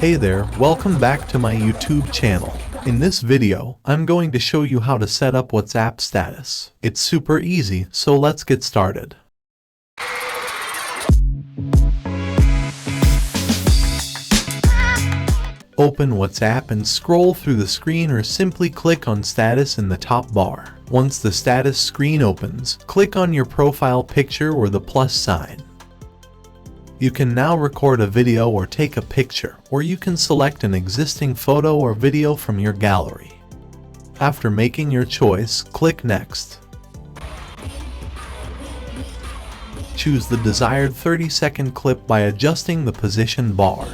Hey there, welcome back to my YouTube channel. In this video, I'm going to show you how to set up WhatsApp status. It's super easy, so let's get started. Open WhatsApp and scroll through the screen or simply click on status in the top bar. Once the status screen opens, click on your profile picture or the plus sign. You can now record a video or take a picture, or you can select an existing photo or video from your gallery. After making your choice, click Next. Choose the desired 30-second clip by adjusting the position bar.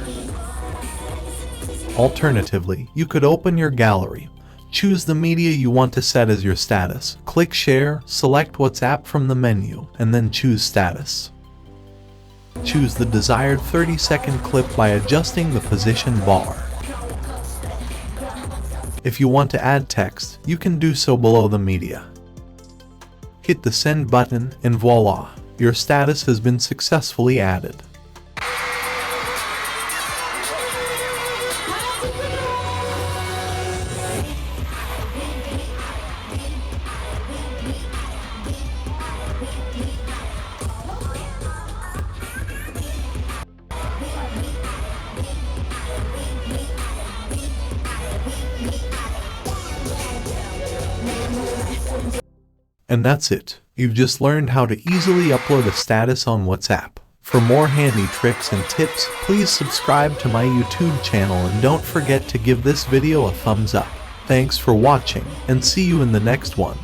Alternatively, you could open your gallery. Choose the media you want to set as your status. Click Share, select WhatsApp from the menu, and then choose Status. Choose the desired 30-second clip by adjusting the position bar. If you want to add text, you can do so below the media. Hit the Send button, and voila! Your status has been successfully added. And that's it. You've just learned how to easily upload a status on WhatsApp. For more handy tricks and tips, please subscribe to my YouTube channel and don't forget to give this video a thumbs up. Thanks for watching, and see you in the next one.